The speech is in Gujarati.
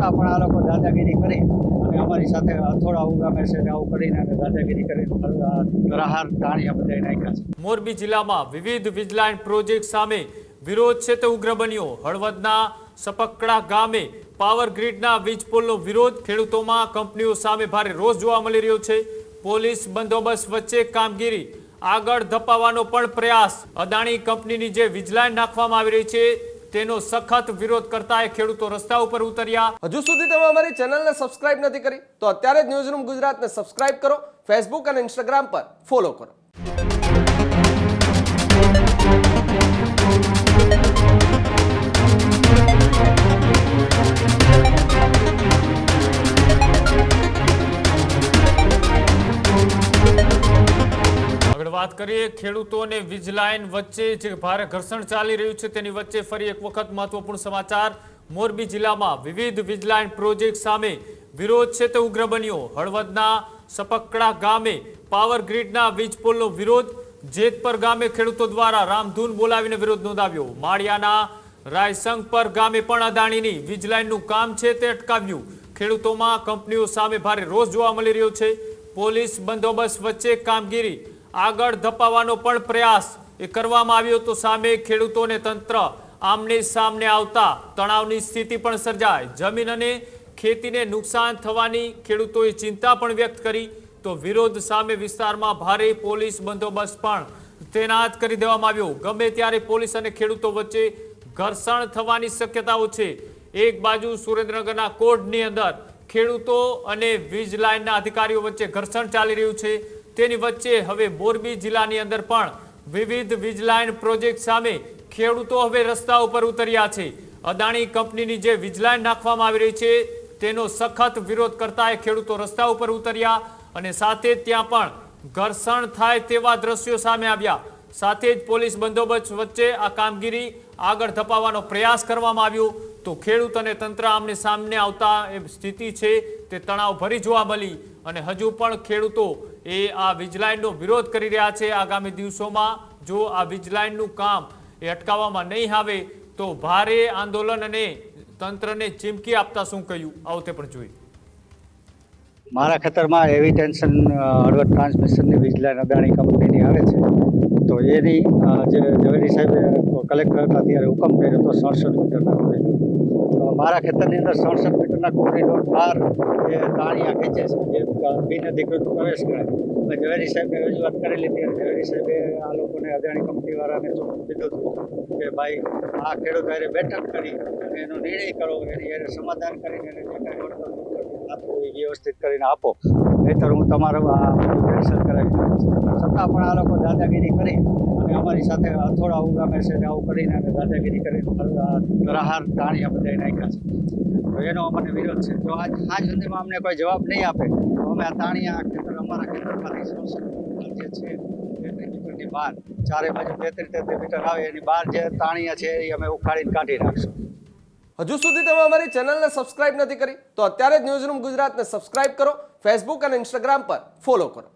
છતાં પણ આ લોકો દાદાગીરી કરી અને અમારી સાથે હથોડા ઉગામે છે ને આવું કરીને અને દાદાગીરી કરીને પ્રહાર ટાણિયા બધાઈ નાખ્યા છે। મોરબી જિલ્લામાં વિવિધ વીજલાઇન પ્રોજેક્ટ સામે વિરોધ છે તે ઉગ્ર બન્યો। હળવદના સપકડા ગામે પાવર ગ્રીડના વીજ પોલનો વિરોધ। ખેડૂતોમાં કંપનીઓ સામે ભારે રોષ જોવા મળી રહ્યો છે। પોલીસ બંદોબસ્ત વચ્ચે કામગીરી આગળ ધપાવવાનો પણ પ્રયાસ। અદાણી કંપનીની જે વીજલાઇન નાખવામાં આવી રહી છે તેનો સખત વિરોધ કરતા ખેડૂતો રસ્તા ઉપર ઉતર્યા। હજુ સુધી તમે અમારી ચેનલને સબસ્ક્રાઇબ નથી કરી તો અત્યારે જ ન્યૂઝરૂમ ગુજરાતને સબસ્ક્રાઇબ કરો, ફેસબુક અને ઇન્સ્ટાગ્રામ પર ફોલો કરો। આગળ વાત કરીએ ખેડૂતો અને વીજલાઇન વચ્ચે જે ભારે ઘર્ષણ ચાલી રહ્યું છે તેની વચ્ચે ફરી એક વખત મહત્વપૂર્ણ સમાચાર। મોરબી જિલ્લામાં વિવિધ વીજલાઇન પ્રોજેક્ટ સામે વિરોધ છે તે ઉગ્ર બન્યો। હળવદના સપકડા ગામે પાવર ગ્રીડના વીજ પોલનો વિરોધ। જેતપર ગામે ખેડૂતો દ્વારા રામધૂન બોલાવીને વિરોધ નોંધાવ્યો। માળિયાના રાયસંગપર ગામે પણ અદાણીની વીજલાઇનનું કામ છે તે અટકાવ્યું। ખેડૂતોમાં કંપનીઓ સામે ભારે રોષ જોવા મળી રહ્યો છે। પોલીસ બંદોબસ્ત વચ્ચે કામગીરી આગળ ધપાવવાનો પણ પ્રયાસ કરવામાં આવ્યો તો સામે ખેડૂતોને તંત્ર આમને સામને આવતા તણાવની સ્થિતિ પણ સર્જાય। જમીન અને ખેતીને નુકસાન થવાની ખેડૂતોએ ચિંતા પણ વ્યક્ત કરી તો વિરોધ સામે વિસ્તારમાં ભારે પોલીસ બંદોબસ્ત પણ તૈનાત કરી દેવામાં આવ્યો। ગમે ત્યારે પોલીસ અને ખેડૂતો વચ્ચે ઘર્ષણ થવાની શક્યતાઓ છે। એક બાજુ સુરેન્દ્રનગરના કોટની અંદર ખેડૂતો અને વીજ લાઇનના અધિકારીઓ વચ્ચે ઘર્ષણ ચાલી રહ્યું છે તેની વચ્ચે હવે મોરબી જિલ્લાની અંદર પણ વિવિધ વીજ લાઇન પ્રોજેક્ટ સામે ખેડૂતો હવે રસ્તા ઉપર ઉતર્યા છે। અદાણી કંપનીની જે વીજ લાઇન નાખવામાં આવી રહી છે તેનો સખત વિરોધ કરતા ખેડૂતો રસ્તા ઉપર ઉતર્યા અને સાથે ત્યાં પણ ઘર્ષણ થાય તેવા દ્રશ્યો સામે આવ્યા। સાથે જ પોલીસ બંદોબસ્ત વચ્ચે આ કામગીરી આગળ ધપાવવાનો પ્રયાસ કરવામાં આવ્યો તો ખેડૂત અને તંત્ર આમને સામને આવતા એ સ્થિતિ છે તે તણાવ ભરી જોવા મળી અને હજુ પણ ખેડૂતો એ આ વીજલાઇનનો વિરોધ કરી રહ્યા છે। આગામી દિવસોમાં જો આ વીજલાઇનનું કામ એ અટકાવવામાં નહીં આવે તો ભારે આંદોલન અને તંત્રને ચીમકી આપતા શું કહ્યું આવો તે પણ જોઈએ। મારા ખેતરમાં એવી ટેન્શન હળવદ ટ્રાન્સમિશનની વીજલાઇન અદાણી કંપનીની આવે છે તો એની જે ઝવેરી સાહેબે કલેક્ટર હતા ત્યારે હુકમ કર્યો તો 67 મીટરના કોરિડોર। તો મારા ખેતરની અંદર 67 મીટરના કોરિડોર બહાર જે તાણિયા ખેંચે છે એ બિનઅધિકૃત પ્રવેશ કરે। ઝવેરી સાહેબે રજૂઆત કરેલી હતી અને ઝવેરી સાહેબે આ લોકોને અદાણી કંપનીવાળાને ચોખ્ખું કીધું હતું કે ભાઈ આ ખેડૂત હારે બેઠક કરી અને એનો નિર્ણય કરો, એની હારે સમાધાન કરીને એને જે કાંઈ વળતર આપવું એ વ્યવસ્થિત કરીને આપો, નહીંતર હું તમારું આ કેન્સલ કરાવી દઉં છું। છતાં પણ આ લોકો દાદાગીરી કરી અને અમારી સાથે હથોડા ઉગામે છે ને આવું કરીને અને દાદાગીરી કરીને પ્રહાર ટાણિયા બધાઈ નાખ્યા છે। તો એનો અમને વિરોધ છે। જો આજ સુધીમાં અમને કોઈ જવાબ નહીં આપે તો અમે આ તાણિયા ખેતર અમારા ખેતરમાંથી જે છે 33 મીટરની બહાર ચારે બાજુ 33 મીટર આવે એની બહાર જે તાણિયા છે એ અમે ઉખાડીને કાઢી નાખશું। હજુ સુધી તમે અમારી ચેનલને સબસ્ક્રાઇબ નથી કરી તો અત્યારે જ ન્યૂઝરૂમ ગુજરાતને સબસ્ક્રાઇબ કરો, ફેસબુક અને ઇન્સ્ટાગ્રામ પર ફોલો કરો।